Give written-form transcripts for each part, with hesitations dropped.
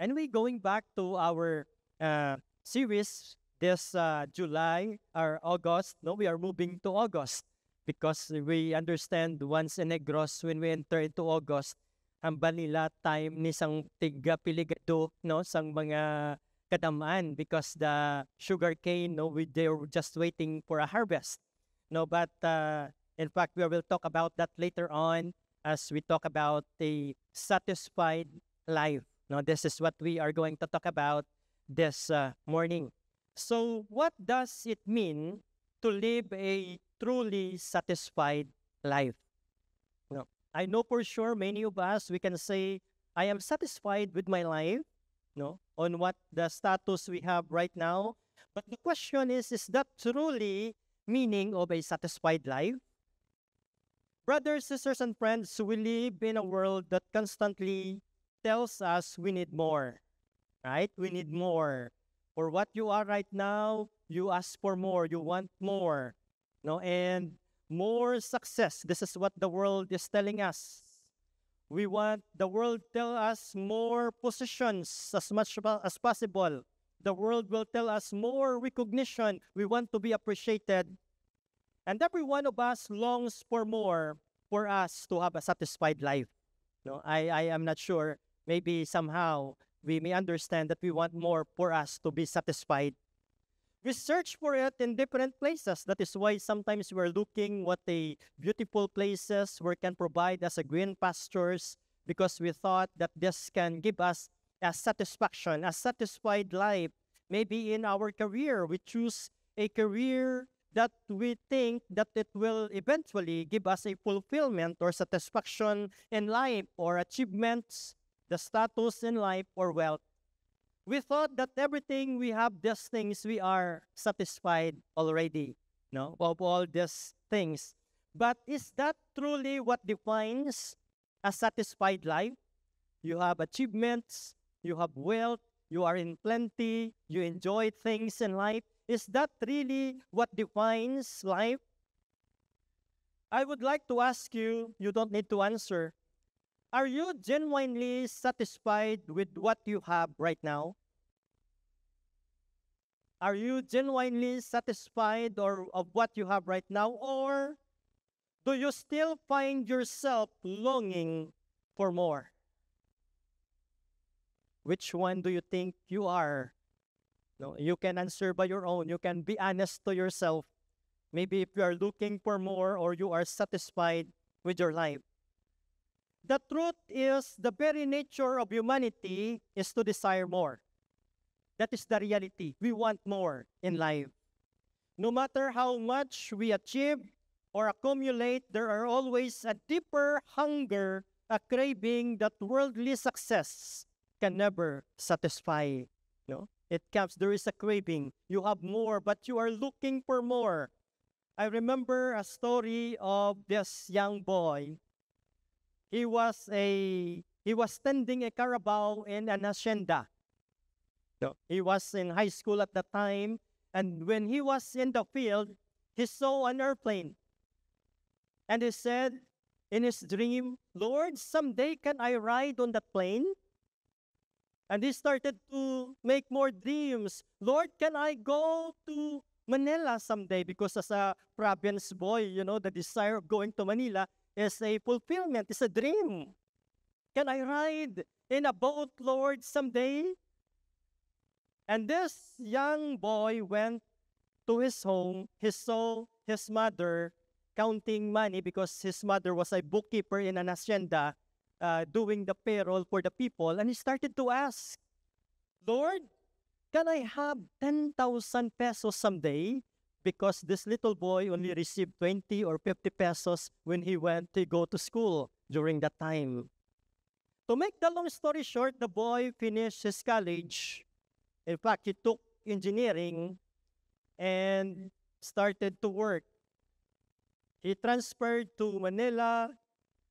Anyway, going back to our series this July or August, no, we are moving to August because we understand once in Negros when we enter into August, ang banila time ni sang tiga piligado, no, sang mga kadamaan because the sugar cane, no, they're just waiting for a harvest. No, but in fact, we will talk about that later on as we talk about the satisfied life. No, this is what we are going to talk about this morning. So, what does it mean to live a truly satisfied life? No, I know for sure many of us we can say, I am satisfied with my life, no, on what the status we have right now. But the question is that truly meaning of a satisfied life? Brothers, sisters, and friends, we live in a world that constantly tells us we need more, right? We need more. For what you are right now, you ask for more, you want more, no? And more success. This is what the world is telling us. We want the world tell us more positions as much as possible. The world will tell us more recognition. We want to be appreciated. And every one of us longs for more for us to have a satisfied life. No, I am not sure. Maybe somehow we may understand that we want more for us to be satisfied. We search for it in different places. That is why sometimes we're looking what the beautiful places where can provide us a green pastures because we thought that this can give us a satisfaction, a satisfied life. Maybe in our career, we choose a career that we think that it will eventually give us a fulfillment or satisfaction in life or achievements, the status in life or wealth. We thought that everything we have, these things, we are satisfied already, no, of all these things. But is that truly what defines a satisfied life? You have achievements, you have wealth, you are in plenty, you enjoy things in life. Is that really what defines life? I would like to ask you, you don't need to answer. Are you genuinely satisfied with what you have right now? Are you genuinely satisfied of what you have right now? Or do you still find yourself longing for more? Which one do you think you are? No, you can answer by your own. You can be honest to yourself. Maybe if you are looking for more or you are satisfied with your life. The truth is the very nature of humanity is to desire more. That is the reality. We want more in life. No matter how much we achieve or accumulate, there are always a deeper hunger, a craving that worldly success can never satisfy. No? It comes, there is a craving. You have more, but you are looking for more. I remember a story of this young boy. He was tending a carabao in an hacienda. No, he was in high school at the time, and when he was in the field, he saw an airplane. And he said in his dream, Lord, someday can I ride on that plane? And he started to make more dreams. Lord, can I go to Manila someday? Because as a province boy, the desire of going to Manila is a fulfillment, it's a dream. Can I ride in a boat, Lord, someday? And this young boy went to his home. He saw his mother counting money because his mother was a bookkeeper in an hacienda doing the payroll for the people. And he started to ask, Lord, can I have 10,000 pesos someday? Because this little boy only received 20 or 50 pesos when he went to go to school during that time. To make the long story short, the boy finished his college. In fact, he took engineering and started to work. He transferred to Manila.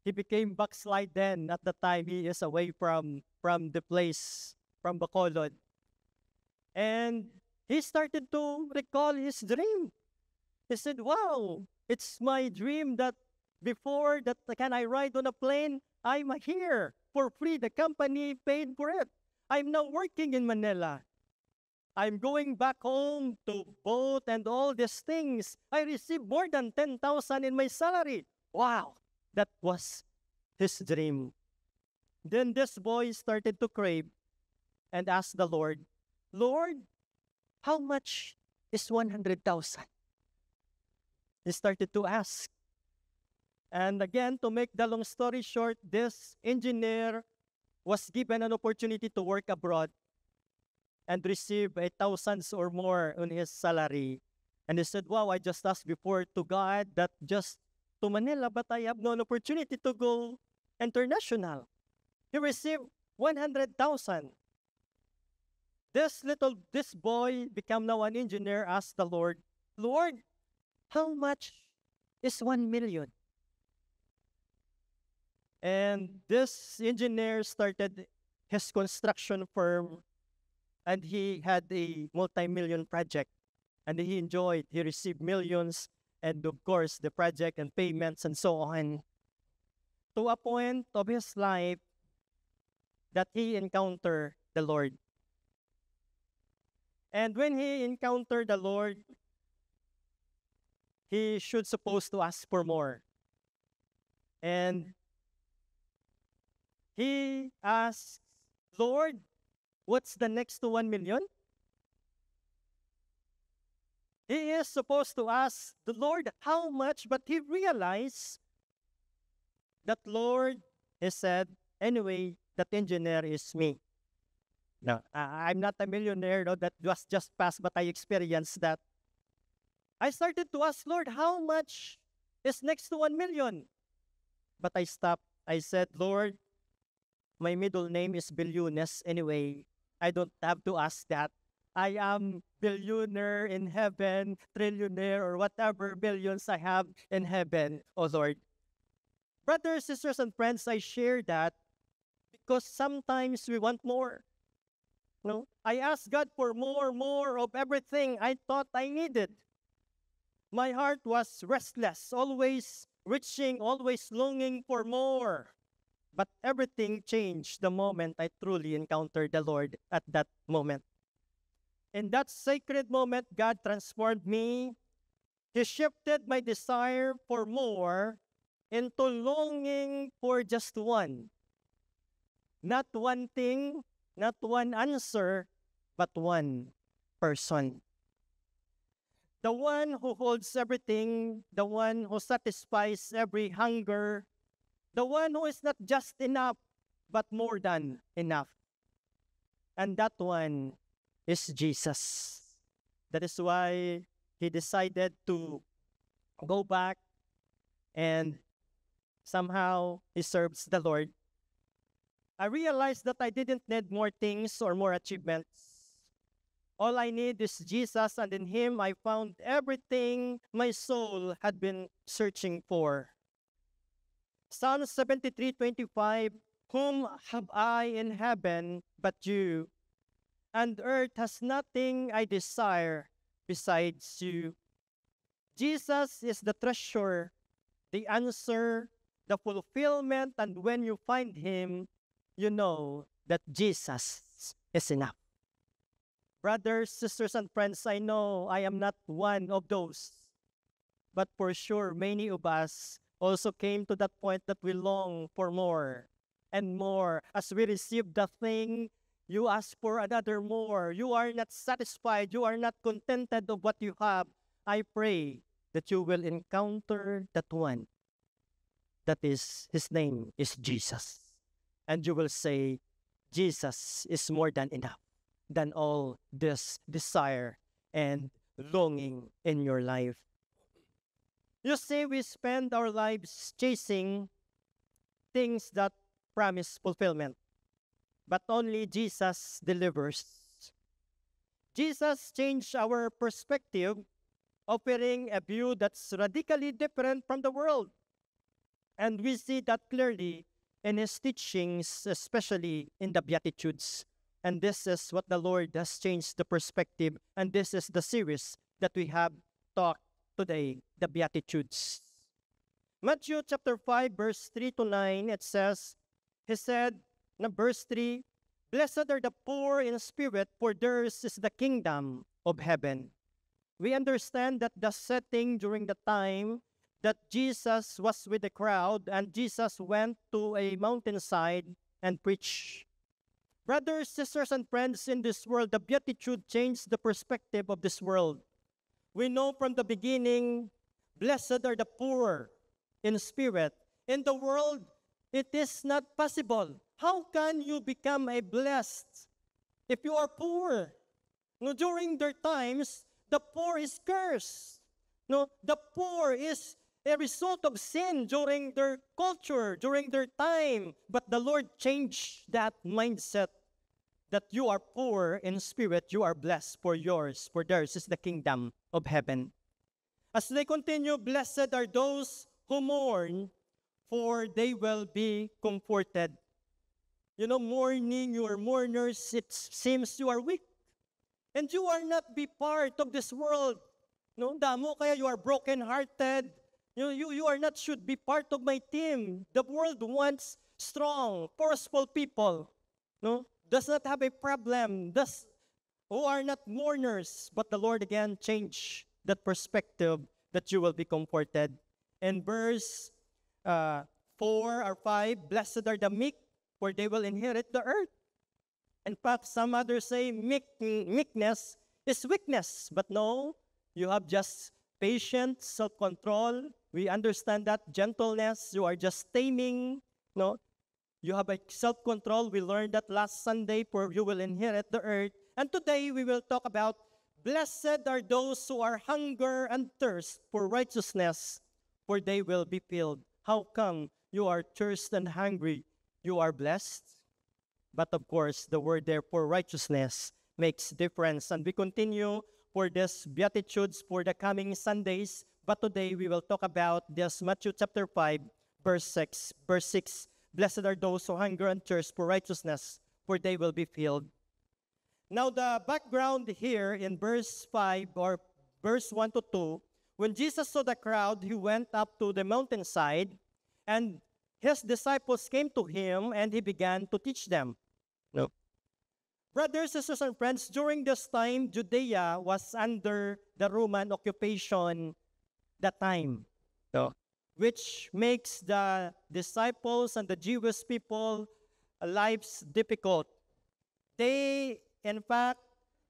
He became backslide then. At the time, he is away from the place, from Bacolod. And he started to recall his dream. He said, wow, it's my dream that before that can I ride on a plane, I'm here for free. The company paid for it. I'm now working in Manila. I'm going back home to boat and all these things. I received more than 10,000 in my salary. Wow, that was his dream. Then this boy started to crave and asked the Lord, Lord, how much is 100,000? He started to ask. And again, to make the long story short, this engineer was given an opportunity to work abroad and receive thousands or more on his salary. And he said, wow, I just asked before to God that just to Manila, but I have no opportunity to go international. He received 100,000. This boy became now an engineer, asked the Lord, Lord, how much is 1 million? And this engineer started his construction firm, and he had a multi-million project, and he enjoyed. He received millions, and of course, the project and payments and so on, to a point of his life that he encountered the Lord. And when he encountered the Lord, he should supposed to ask for more. And he asked, Lord, what's the next to 1 million? He is supposed to ask the Lord how much, but he realized that Lord, he said, anyway, that engineer is me. No, I'm not a millionaire, no, that was just past, but I experienced that. I started to ask, Lord, how much is next to 1 million? But I stopped. I said, Lord, my middle name is Billiones anyway. I don't have to ask that. I am billionaire in heaven, trillionaire, or whatever billions I have in heaven, oh Lord. Brothers, sisters, and friends, I share that because sometimes we want more. No, I asked God for more of everything I thought I needed. My heart was restless, always reaching, always longing for more. But everything changed the moment I truly encountered the Lord at that moment. In that sacred moment, God transformed me. He shifted my desire for more into longing for just one. Not one thing, not one answer, but one person. The one who holds everything, the one who satisfies every hunger, the one who is not just enough, but more than enough. And that one is Jesus. That is why he decided to go back and somehow he serves the Lord. I realized that I didn't need more things or more achievements. All I need is Jesus, and in him I found everything my soul had been searching for. Psalm 73:25, whom have I in heaven but you? And earth has nothing I desire besides you. Jesus is the treasure, the answer, the fulfillment, and when you find him, you know that Jesus is enough. Brothers, sisters, and friends, I know I am not one of those. But for sure, many of us also came to that point that we long for more and more. As we receive the thing, you ask for another more. You are not satisfied. You are not contented of what you have. I pray that you will encounter that one. That is, his name is Jesus. And you will say, Jesus is more than enough than all this desire and longing in your life. You see, we spend our lives chasing things that promise fulfillment, but only Jesus delivers. Jesus changed our perspective, offering a view that's radically different from the world. And we see that clearly in his teachings, especially in the Beatitudes. And this is what the Lord has changed the perspective. And this is the series that we have talked today, the Beatitudes. Matthew chapter 5, verse 3 to 9, it says, he said, verse 3, Blessed are the poor in spirit, for theirs is the kingdom of heaven. We understand that the setting during the time that Jesus was with the crowd and Jesus went to a mountainside and preached. Brothers, sisters, and friends in this world, the Beatitude changed the perspective of this world. We know from the beginning, blessed are the poor in spirit. In the world, it is not possible. How can you become a blessed if you are poor? No, during their times, the poor is cursed. No, the poor is a result of sin during their culture, during their time. But the Lord changed that mindset that you are poor in spirit, you are blessed, for yours, for theirs is the kingdom of heaven. As they continue, blessed are those who mourn, for they will be comforted. You know, mourning, you are mourners, it seems you are weak. And you are not be part of this world. No, damo kaya you are broken-hearted. You are not should be part of my team. The world wants strong, forceful people. No, does not have a problem. Who are not mourners. But the Lord again changed that perspective that you will be comforted. In verse 4 or 5, blessed are the meek, for they will inherit the earth. In fact, some others say meekness is weakness. But no, you have just patience, self-control. We understand that gentleness, you are just taming. No, you have a self-control. We learned that last Sunday, for you will inherit the earth. And today, we will talk about blessed are those who are hunger and thirst for righteousness, for they will be filled. How come you are thirst and hungry? You are blessed. But of course, the word there for righteousness makes difference. And we continue for this Beatitudes for the coming Sundays. But today we will talk about this Matthew chapter 5, verse 6. Verse 6, blessed are those who hunger and thirst for righteousness, for they will be filled. Now the background here in verse 5 or verse 1 to 2, when Jesus saw the crowd, he went up to the mountainside, and his disciples came to him, and he began to teach them. No. Brothers, sisters, and friends, during this time, Judea was under the Roman occupation that time. No. Which makes the disciples and the Jewish people lives difficult. They, in fact,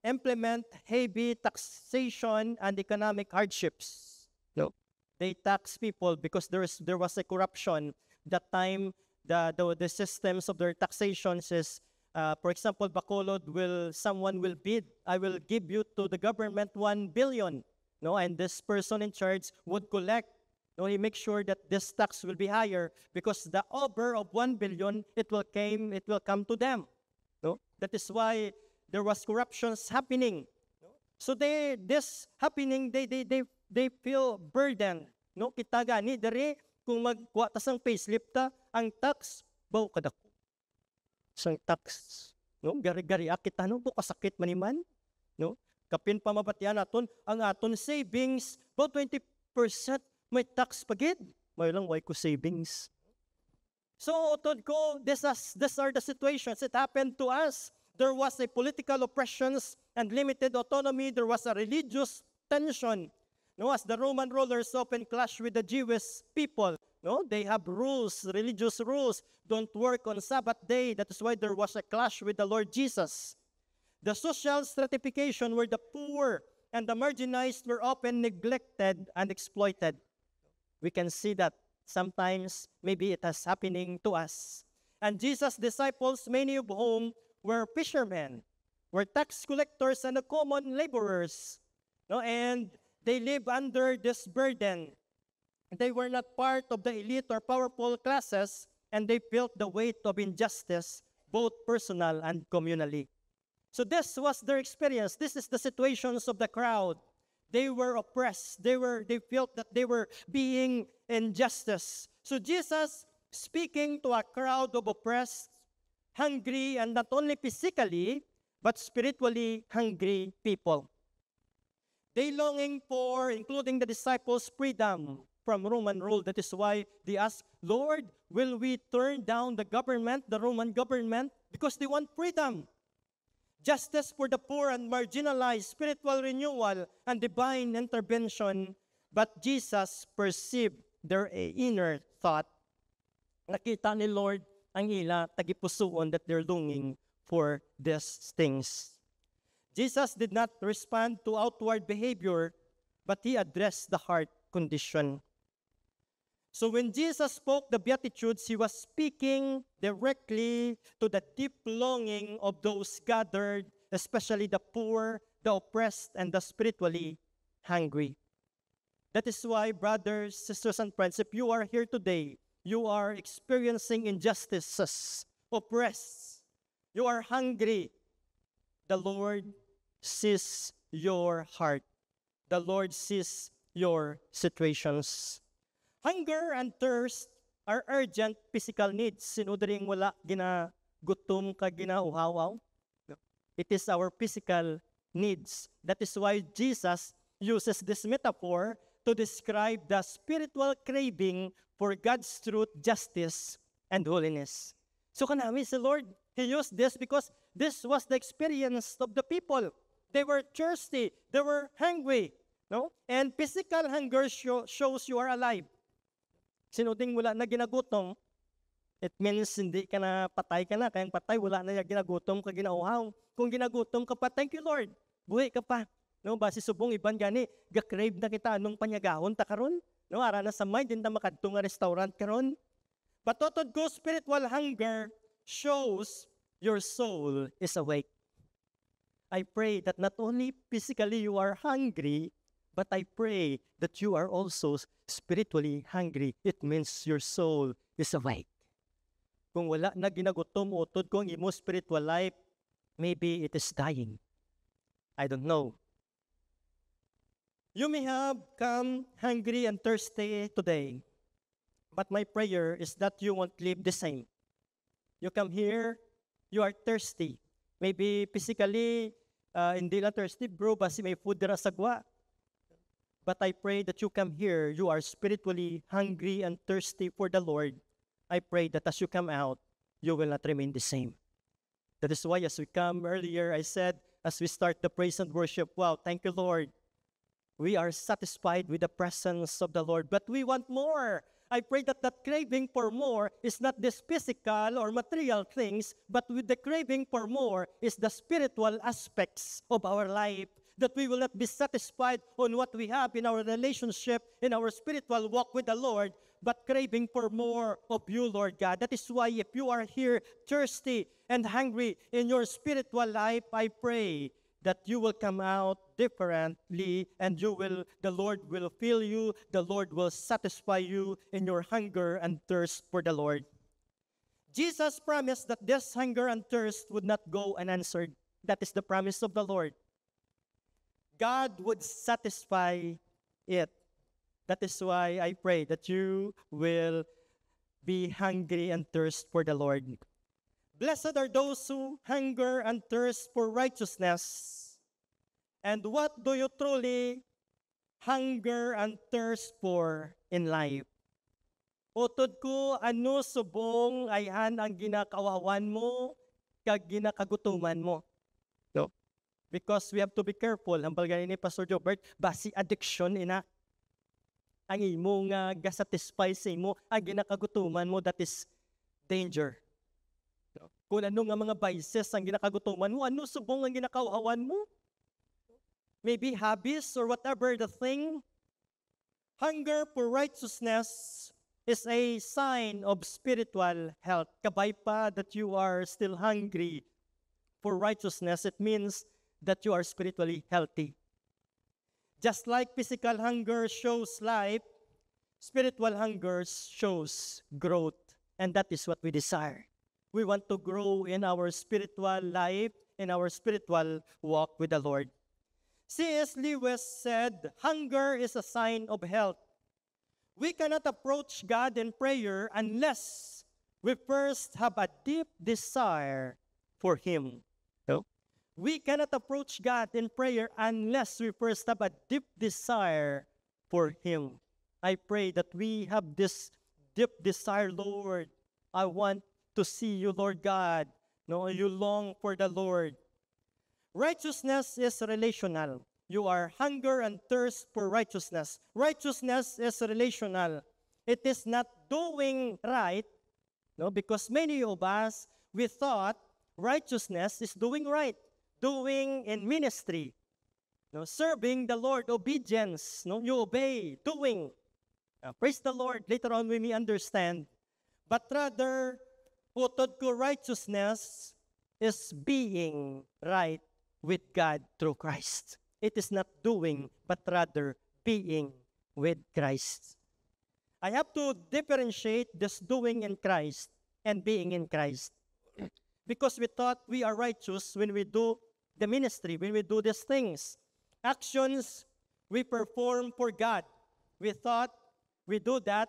implement heavy taxation and economic hardships. No. They tax people because there was a corruption. That time, the systems of their taxations is, for example, Bacolod someone will bid, I will give you to the government 1 billion. No, and this person in charge would collect. No, he makes sure that this tax will be higher because the over of 1 billion, it will come to them. No, that is why there was corruptions happening. No? So they feel burdened. No, kita gani dere kung magkuha ta sang payslip ta, ang tax baw kadako. Sang tax, no, gari-gari akita no, kasakit maniman, no? Kapin pa mabatian aton ang aton savings, about 20% may tax pagid. May lang way ko savings. So utod ko, these are the situations that happened to us. There was a political oppressions and limited autonomy. There was a religious tension. No, as the Roman rulers often clash with the Jewish people. No, they have rules, religious rules. Don't work on Sabbath day. That is why there was a clash with the Lord Jesus. The social stratification where the poor and the marginalized were often neglected and exploited. We can see that sometimes maybe it is happening to us. And Jesus' disciples, many of whom were fishermen, were tax collectors and common laborers. No, and they live under this burden. They were not part of the elite or powerful classes, and they felt the weight of injustice, both personal and communally. So this was their experience. This is the situations of the crowd. They were oppressed. They felt that they were being injustice. So Jesus, speaking to a crowd of oppressed, hungry, and not only physically, but spiritually hungry people. They longing for, including the disciples, freedom. from Roman rule. That is why they ask, Lord, will we turn down the government, the Roman government? Because they want freedom, justice for the poor and marginalized, spiritual renewal, and divine intervention. But Jesus perceived their inner thought. Nakita ni Lord ang ila tagipusoon that they're longing for these things. Jesus did not respond to outward behavior, but he addressed the heart condition. So when Jesus spoke the Beatitudes, he was speaking directly to the deep longing of those gathered, especially the poor, the oppressed, and the spiritually hungry. That is why, brothers, sisters, and friends, if you are here today, you are experiencing injustices, oppressed, you are hungry, the Lord sees your heart. The Lord sees your situations. Hunger and thirst are urgent physical needs. Sino diring wala ginagutom ka ginauhawaw? It is our physical needs. That is why Jesus uses this metaphor to describe the spiritual craving for God's truth, justice, and holiness. So kanami si Lord, He used this because this was the experience of the people. They were thirsty. They were hungry. No? And physical hunger shows you are alive. Sino ding wala na ginagutom, it means hindi ka na patay ka na. Kaya patay, wala na ginagutom ka ginauhaw. Kung ginagutom ka pa, thank you Lord. Buhay ka pa. No? Basi subong iban gani, gakrave na kita anong panyagahon ta karon. No? Ara na sa mind, hindi na makadto nga restaurant karon. But totod ko, spiritual hunger shows your soul is awake. I pray that not only physically you are hungry, but I pray that you are also spiritually hungry. It means your soul is awake. Kung wala na ginagutom utod kung imo spiritual life, maybe it is dying. I don't know. You may have come hungry and thirsty today, but my prayer is that you won't live the same. You come here, you are thirsty. Maybe physically, hindi lang thirsty, bro, basi may food dira sagwa. But I pray that you come here, you are spiritually hungry and thirsty for the Lord. I pray that as you come out, you will not remain the same. That is why as we come earlier, I said, as we start the praise and worship, wow, thank you, Lord. We are satisfied with the presence of the Lord, but we want more. I pray that that craving for more is not this physical or material things, but with the craving for more is the spiritual aspects of our life. That we will not be satisfied on what we have in our relationship, in our spiritual walk with the Lord, but craving for more of you, Lord God. That is why if you are here thirsty and hungry in your spiritual life, I pray that you will come out differently and the Lord will fill you, the Lord will satisfy you in your hunger and thirst for the Lord. Jesus promised that this hunger and thirst would not go unanswered. That is the promise of the Lord. God would satisfy it. That is why I pray that you will be hungry and thirst for the Lord. Blessed are those who hunger and thirst for righteousness. And what do you truly hunger and thirst for in life? Utod ko, ano subong ayhan ang ginakawawan mo, kag ginakagutuman mo? No? Because we have to be careful. Ang balgani ni Pastor Jobert, basi addiction ina. Ang imo nga gasatisfy sa imo, ang ginakagutuman mo, that is danger. No? Kung ano nga mga vices ang ginakagutuman mo, ano subong ang ginakawawan mo? Maybe hobbies or whatever the thing. Hunger for righteousness is a sign of spiritual health. Kabay pa that you are still hungry for righteousness, it means that you are spiritually healthy. Just like physical hunger shows life, spiritual hunger shows growth. And that is what we desire. We want to grow in our spiritual life, in our spiritual walk with the Lord. C.S. Lewis said, hunger is a sign of health. We cannot approach God in prayer unless we first have a deep desire for Him. No? We cannot approach God in prayer unless we first have a deep desire for Him. I pray that we have this deep desire, Lord. I want to see you, Lord God. No, you long for the Lord. Righteousness is relational. You are hunger and thirst for righteousness. Righteousness is relational. It is not doing right, no, because many of us, we thought righteousness is doing right, doing in ministry, no, serving the Lord, obedience, no, you obey, doing. Praise the Lord. Later on we may understand. But rather, utod ko righteousness is being right with God through Christ. It is not doing, but rather being with Christ. I have to differentiate this doing in Christ and being in Christ. Because we thought we are righteous when we do the ministry, when we do these things. Actions we perform for God. We thought we do that,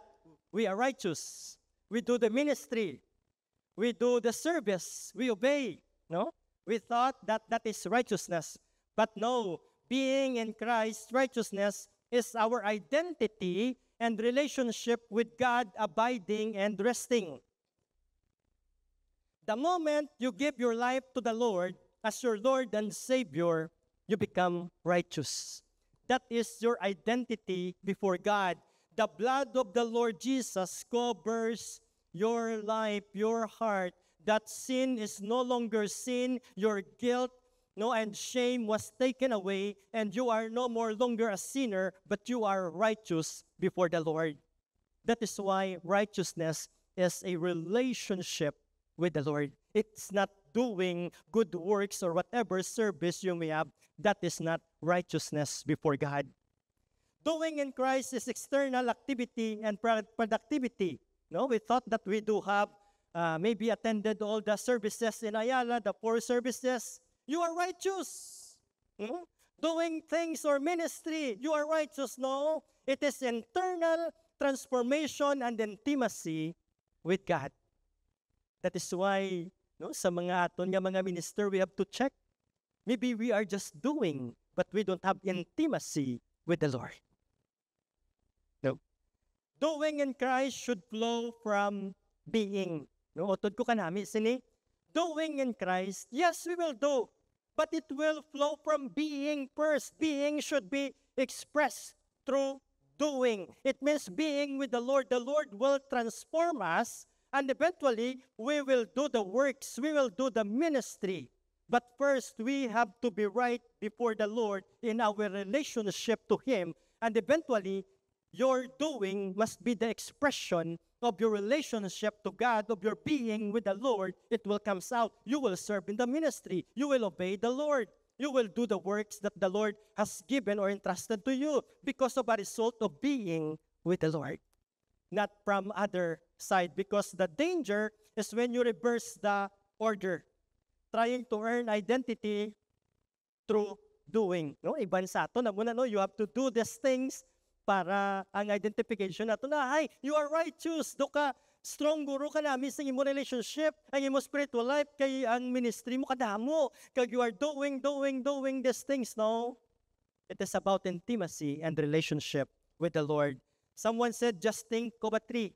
we are righteous. We do the ministry. We do the service. We obey. No? We thought that that is righteousness. But no, being in Christ, righteousness is our identity and relationship with God abiding and resting. The moment you give your life to the Lord as your Lord and Savior, you become righteous. That is your identity before God. The blood of the Lord Jesus covers your life, your heart. That sin is no longer sin. Your guilt, no, and shame was taken away, and you are no more longer a sinner, but you are righteous before the Lord. That is why righteousness is a relationship with the Lord. It's not doing good works or whatever service you may have. That is not righteousness before God. Doing in Christ is external activity and productivity. No, we thought that we do have maybe attended all the services in Ayala, the 4 services. You are righteous. Doing things or ministry, you are righteous. No, it is internal transformation and intimacy with God. That is why, no, sa mga aton nga mga minister, we have to check. Maybe we are just doing, but we don't have intimacy with the Lord. No. Doing in Christ should flow from being. No, otod ko kanami sini. Doing in Christ, yes, we will do, but it will flow from being first. Being should be expressed through doing. It means being with the Lord. The Lord will transform us, and eventually, we will do the works. We will do the ministry. But first, we have to be right before the Lord in our relationship to Him. And eventually, your doing must be the expression of your relationship to God, of your being with the Lord. It will come out. You will serve in the ministry. You will obey the Lord. You will do the works that the Lord has given or entrusted to you because of a result of being with the Lord. Not from other side, because the danger is when you reverse the order, trying to earn identity through doing. No, iban sa ato na muna, no, you have to do these things para ang identification nato na, ay, you are righteous, do ka strong guru ka na sa imo relationship, ang imo spiritual life, kay ang ministry mo kadamo, kag you are doing these things. No, it is about intimacy and relationship with the Lord. Someone said, just think of a tree.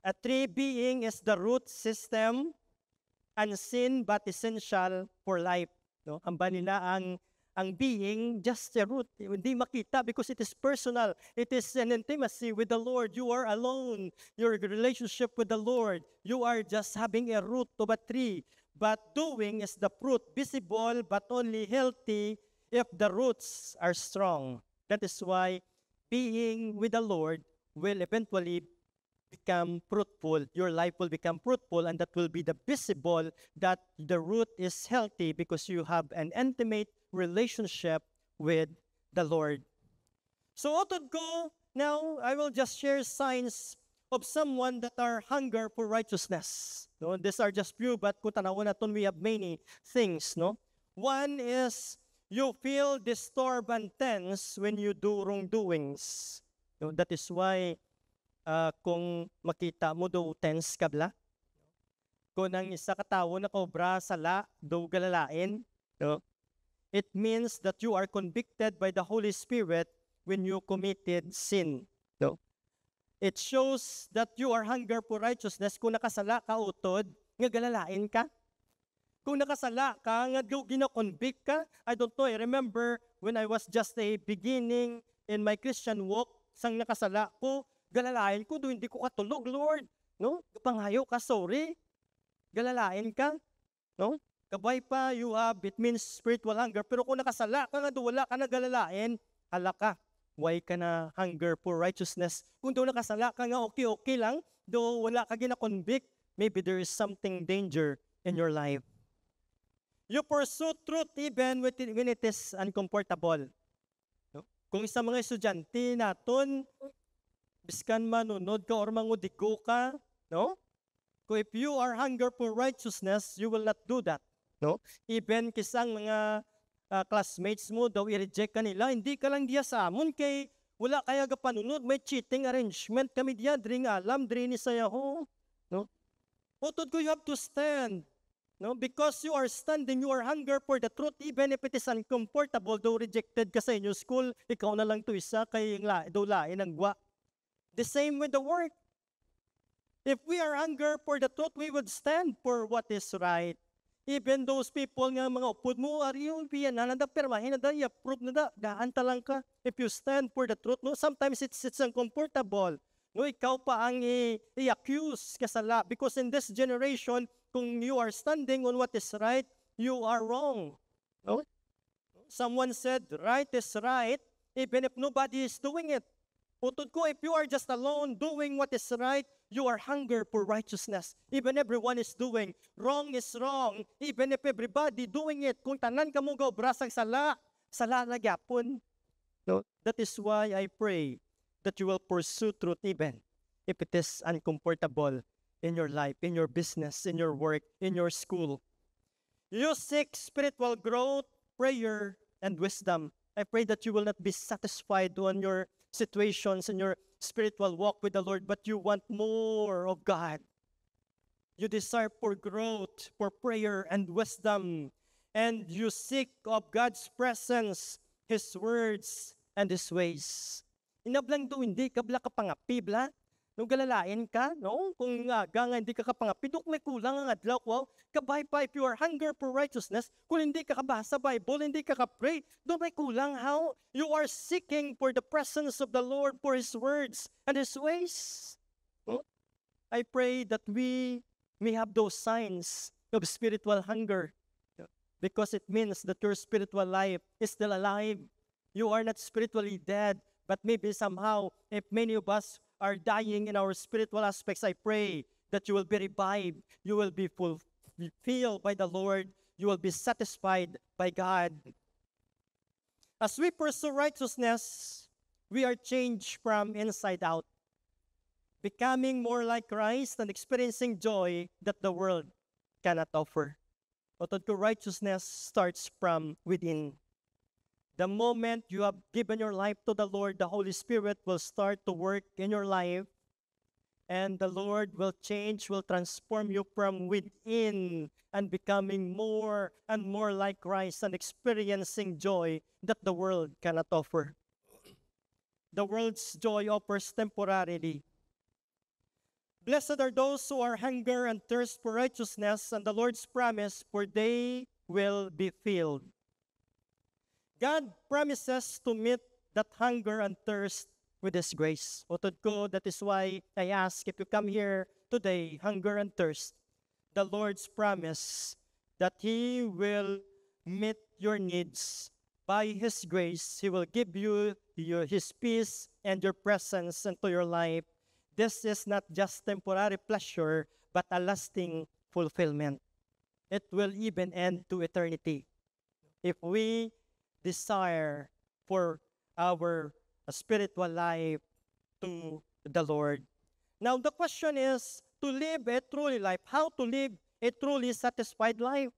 A tree being is the root system, unseen but essential for life. No? Ang nila ang being, just a root. Hindi makita because it is personal. It is an intimacy with the Lord. You are alone. Your relationship with the Lord. You are just having a root of a tree. But doing is the fruit, visible but only healthy if the roots are strong. That is why being with the Lord will eventually become fruitful. Your life will become fruitful, and that will be the visible that the root is healthy because you have an intimate relationship with the Lord. So otod ko, now I will just share signs of someone that are hunger for righteousness. No, these are just few, but kung tanawon naton, we have many things. No, one is you feel disturbed and tense when you do wrongdoings. No, that is why kung makita mo do tense ka bla. Kung ang isa ka tawo na kobra sala do galalain, no? It means that you are convicted by the Holy Spirit when you committed sin. No? It shows that you are hunger for righteousness. Kung nakasala ka utod, nga galalain ka. Kung nakasala ka, nga gina-convict ka. I don't know, I remember when I was just a beginning in my Christian walk, sang nakasala ko, galalain ko, do hindi ko katulog, Lord. No? Panghayo ka, sorry. Galalain ka. No? Kabay pa, it means spiritual hunger. Pero kung nakasala ka nga, wala ka na galalain, hala ka. Why ka na hunger for righteousness? Kung doon nakasala ka nga, okay lang. Though wala ka gina-convict, maybe there is something danger in your life. You pursue truth even when it is uncomfortable. No? Kung isa mga estudyante naton, biskan manunod ka or mangudigo ka, no? Kung if you are hunger for righteousness, you will not do that. No? Even kisang mga classmates mo daw i-reject ka nila, hindi ka lang diya sa amon kay wala kaya ka panunod, may cheating arrangement kami diya, dring alam, dring ni sayaho. No? Utod ko, you have to stand. No? Because you are standing, you are hunger for the truth, even if it is uncomfortable, though rejected ka sa inyo school, ikaw na lang to isa, kay daw lain ang gwa. The same with the work. If we are hunger for the truth, we would stand for what is right. Even those people nga mga upod mo, ariyo, piyan na permahin na da, i-approve na da, gaanta lang ka. If you stand for the truth, no, sometimes it's uncomfortable. No, ikaw pa ang i-accuse kasala. Because in this generation, kung you are standing on what is right, you are wrong. No? Someone said, right is right, even if nobody is doing it. Utod ko, if you are just alone doing what is right, you are hunger for righteousness. Even everyone is doing. Wrong is wrong. Even if everybody doing it. Kung tanan ka mo go, brasang sala na gyapon. No? That is why I pray that you will pursue truth even if it is uncomfortable in your life, in your business, in your work, in your school. You seek spiritual growth, prayer, and wisdom. I pray that you will not be satisfied on your situations in your spiritual walk with the Lord, but you want more of God. You desire for growth, for prayer and wisdom, and you seek of God's presence, His words, and His ways. Inablang do hindi kabla ka pangapibla, nung galalain ka, no? Kung nga hindi ka kapangapi, duk may kulang ang adlaw, wow. Kabay pa, if you are hunger for righteousness, kung hindi ka kabasa Bible, hindi ka ka-pray, do may kulang how? You are seeking for the presence of the Lord, for His words and His ways. No? I pray that we may have those signs of spiritual hunger, because it means that your spiritual life is still alive. You are not spiritually dead, but maybe somehow, if many of us are dying in our spiritual aspects, I pray that you will be revived, you will be fulfilled by the Lord, you will be satisfied by God. As we pursue righteousness, we are changed from inside out, becoming more like Christ and experiencing joy that the world cannot offer. But righteousness starts from within. The moment you have given your life to the Lord, the Holy Spirit will start to work in your life, and the Lord will change, will transform you from within and becoming more and more like Christ and experiencing joy that the world cannot offer. The world's joy offers temporarily. Blessed are those who are hunger and thirst for righteousness, and the Lord's promise, for they will be filled. God promises to meet that hunger and thirst with His grace. Utod ko, that is why I ask, if you come here today, hunger and thirst, the Lord's promise that He will meet your needs by His grace. He will give you His peace and your presence into your life. This is not just temporary pleasure, but a lasting fulfillment. It will even end to eternity. If we desire for our spiritual life to the Lord. Now, the question is, to live a truly life, how to live a truly satisfied life?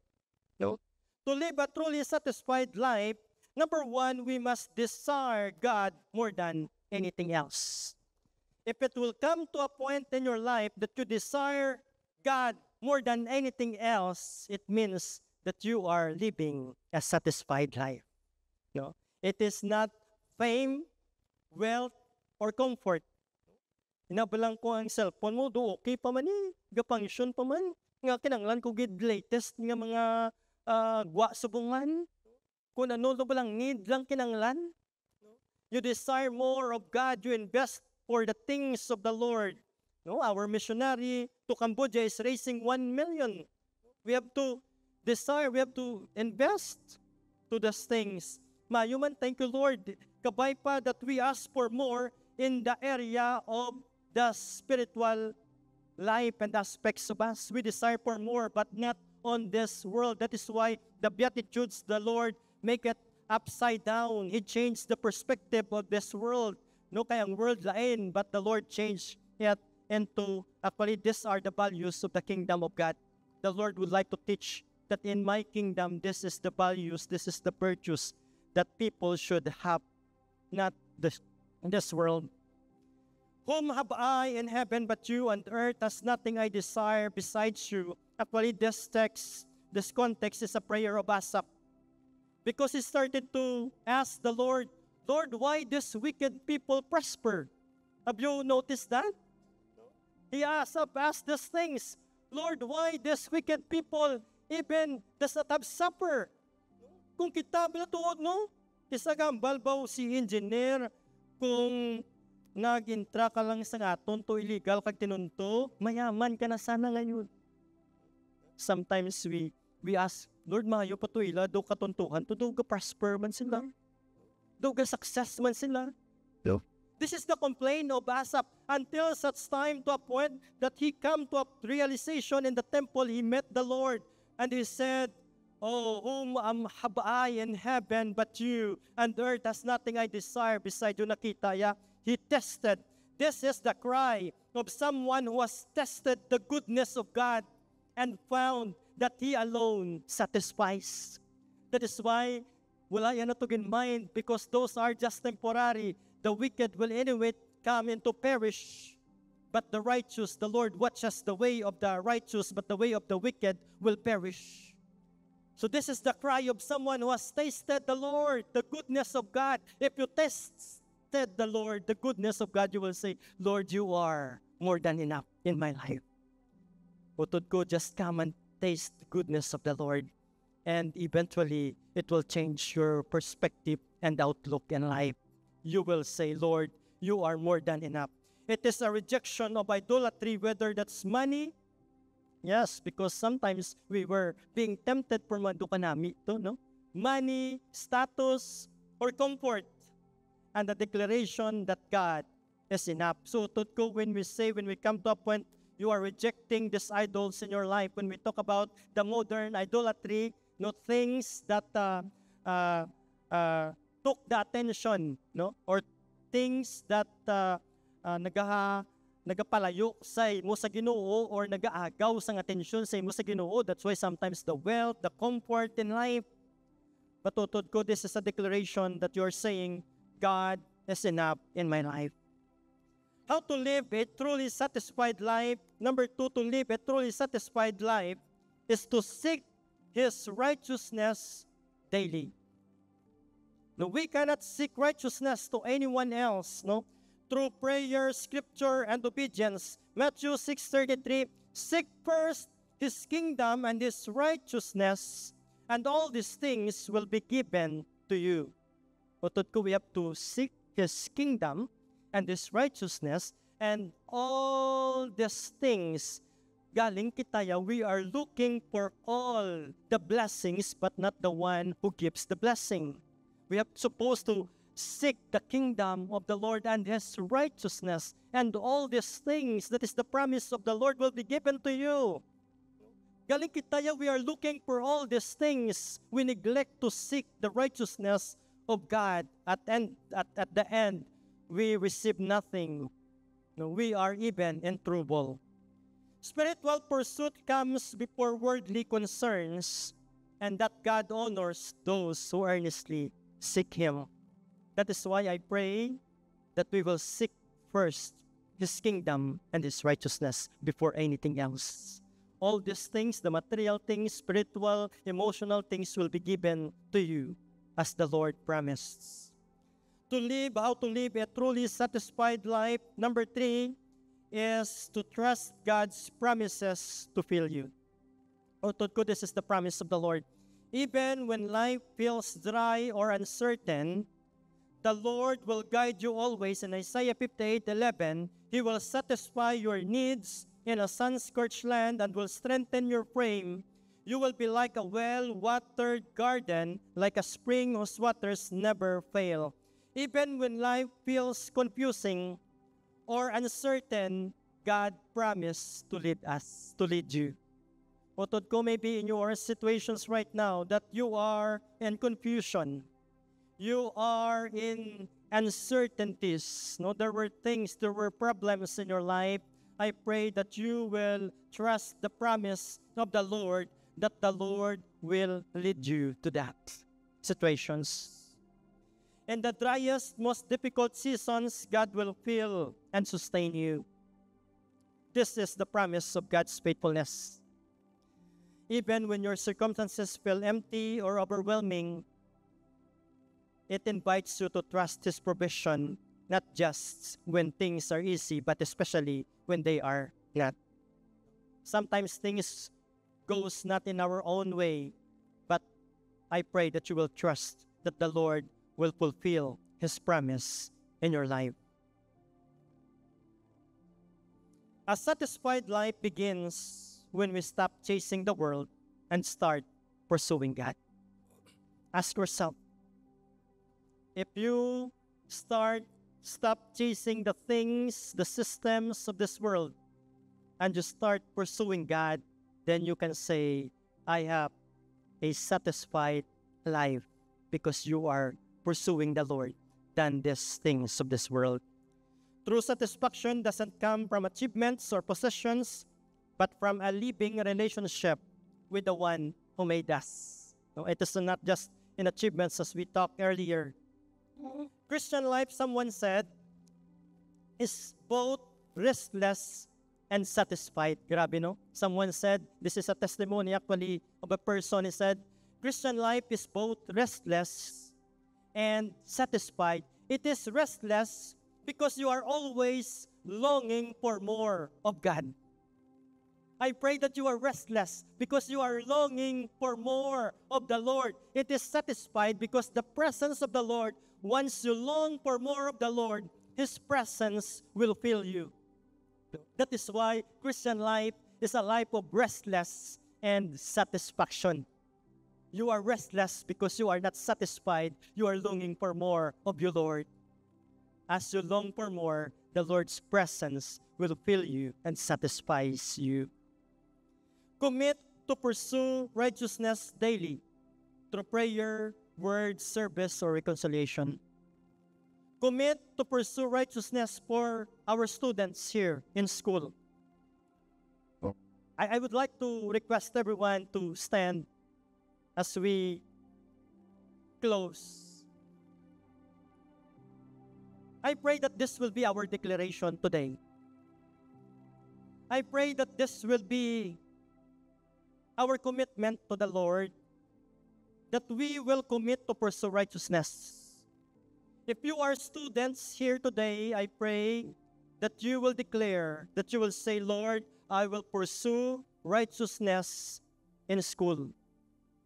No? To live a truly satisfied life, number one, we must desire God more than anything else. If it will come to a point in your life that you desire God more than anything else, it means that you are living a satisfied life. No? It is not fame, wealth, or comfort. Inabalang ko ang cellphone mo, do okay pa man gapangsyon pa man. Nga kinanglan ko gid latest nga mga gwa subungan. Kung ano ba lang need lang kinanglan. You desire more of God, you invest for the things of the Lord. No, our missionary to Cambodia is raising 1 million. We have to desire, we have to invest to those things. Mayuman, thank you, Lord. Kabay pa that we ask for more in the area of the spiritual life and aspects of us. We desire for more, but not on this world. That is why the Beatitudes, the Lord, make it upside down. He changed the perspective of this world. No, kaya ang world lain, but the Lord changed it into, actually, these are the values of the kingdom of God. The Lord would like to teach that in my kingdom, this is the values, this is the virtues that people should have, not this world. Whom have I in heaven but you, and earth has nothing I desire besides you. Actually, this text, this context is a prayer of Asaph. Because he started to ask the Lord, Lord, why these wicked people prosper? Have you noticed that? He asked these things. Lord, why these wicked people even does not have supper? Kung kita bilatuod, no? Isagam balbaw si engineer, kung nag-intra ka lang sa aton to illegal kag tinunto, mayaman ka na sana ngayon. Sometimes we ask, Lord, maayo pa to ila, do katuntuhan, to do ka prosper man sila. Do ka success man sila. No. This is the complaint of Asaph until such time to a point that he come to a realization in the temple. He met the Lord and he said, oh, whom have I in heaven but you, and earth has nothing I desire beside you. Nakita ya, he tested. This is the cry of someone who has tested the goodness of God and found that He alone satisfies. That is why wala yan na to in mind, because those are just temporary. The wicked will anyway come into perish, but the righteous, the Lord watches the way of the righteous, but the way of the wicked will perish. So this is the cry of someone who has tasted the Lord, the goodness of God. If you tasted the Lord, the goodness of God, you will say, Lord, you are more than enough in my life. Utod ko, just come and taste the goodness of the Lord, and eventually it will change your perspective and outlook in life. You will say, Lord, you are more than enough. It is a rejection of idolatry, whether that's money. Yes, because sometimes we were being tempted for madukanami to, no? Money, status, or comfort. And the declaration that God is enough. So, Tutko, when we come to a point, you are rejecting these idols in your life. When we talk about the modern idolatry, no, things that took the attention, no, or things that nagapalayo sa imo sa Ginoo, or nagaagaw sang atensyon sa imo sa Ginoo. That's why sometimes the wealth, the comfort in life. But tutod ko, this is a declaration that you're saying, God is enough in my life. How to live a truly satisfied life? Number 2, to live a truly satisfied life is to seek His righteousness daily. No, we cannot seek righteousness to anyone else, no? Through prayer, scripture, and obedience. Matthew 6:33, seek first His kingdom and His righteousness, and all these things will be given to you. Utod ko, we have to seek His kingdom and His righteousness, and all these things, galing kitaya, we are looking for all the blessings, but not the one who gives the blessing. We are supposed to seek the kingdom of the Lord and His righteousness, and all these things, that is the promise of the Lord, will be given to you. Galing kitaya, we are looking for all these things. We neglect to seek the righteousness of God. At the end, we receive nothing. No, we are even in trouble. Spiritual pursuit comes before worldly concerns, and that God honors those who earnestly seek Him. That is why I pray that we will seek first His kingdom and His righteousness before anything else. All these things, the material things, spiritual, emotional things, will be given to you as the Lord promised. how to live a truly satisfied life. Number 3 is to trust God's promises to fill you. Oh, to good, this is the promise of the Lord. Even when life feels dry or uncertain, the Lord will guide you always. In Isaiah 58:11, He will satisfy your needs in a sun-scorched land and will strengthen your frame. You will be like a well-watered garden, like a spring whose waters never fail. Even when life feels confusing or uncertain, God promised to lead you. Otod ko, maybe in your situations right now that you are in confusion, you are in uncertainties. No, there were problems in your life. I pray that you will trust the promise of the Lord, that the Lord will lead you to that situations. In the driest, most difficult seasons, God will fill and sustain you. This is the promise of God's faithfulness. Even when your circumstances feel empty or overwhelming, it invites you to trust His provision, not just when things are easy, but especially when they are not. Sometimes things goes not in our own way, but I pray that you will trust that the Lord will fulfill His promise in your life. A satisfied life begins when we stop chasing the world and start pursuing God. Ask yourself, if you stop chasing the things, the systems of this world, and you start pursuing God, then you can say, I have a satisfied life because you are pursuing the Lord than these things of this world. True satisfaction doesn't come from achievements or possessions, but from a living relationship with the one who made us. No, it is not just in achievements as we talked earlier. Christian life, someone said, is both restless and satisfied. Grabe, no? Someone said, this is a testimony actually of a person. He said, Christian life is both restless and satisfied. It is restless because you are always longing for more of God. I pray that you are restless because you are longing for more of the Lord. It is satisfied because the presence of the Lord, once you long for more of the Lord, His presence will fill you. That is why Christian life is a life of restless and satisfaction. You are restless because you are not satisfied. You are longing for more of your Lord. As you long for more, the Lord's presence will fill you and satisfies you. Commit to pursue righteousness daily through prayer, word, service, or reconciliation. Commit to pursue righteousness for our students here in school. I would like to request everyone to stand as we close. I pray that this will be our declaration today. I pray that this will be our commitment to the Lord, that we will commit to pursue righteousness. If you are students here today, I pray that you will declare, that you will say, Lord, I will pursue righteousness in school,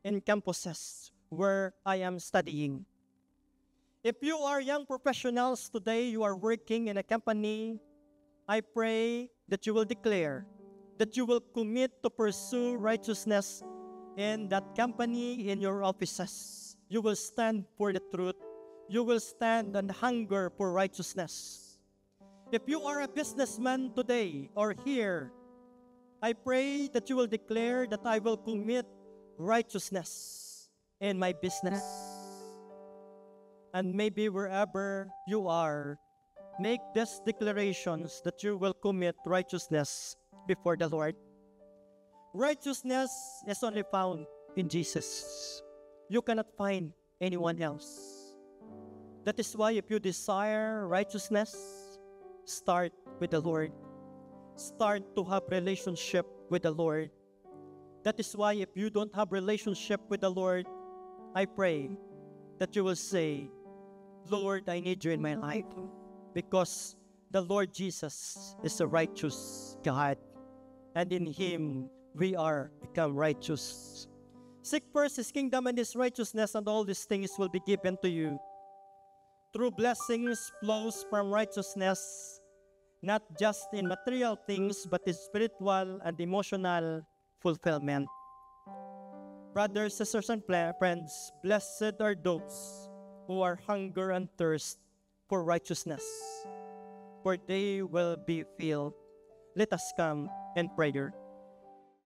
in campuses where I am studying. If you are young professionals today, you are working in a company, I pray that you will declare, that you will commit to pursue righteousness in that company, in your offices. You will stand for the truth. You will stand and hunger for righteousness. If you are a businessman today or here, I pray that you will declare that I will commit righteousness in my business. And maybe wherever you are, make these declarations that you will commit righteousness before the Lord. Righteousness is only found in Jesus. You cannot find anyone else. That is why if you desire righteousness, start with the Lord. Start to have relationship with the Lord. That is why if you don't have relationship with the Lord, I pray that you will say, Lord, I need you in my life because the Lord Jesus is a righteous God, and in Him we are become righteous. Seek first His kingdom and His righteousness, and all these things will be given to you. True blessings flows from righteousness, not just in material things, but in spiritual and emotional fulfillment. Brothers, sisters, and friends, blessed are those who are hunger and thirst for righteousness, for they will be filled. Let us come in prayer.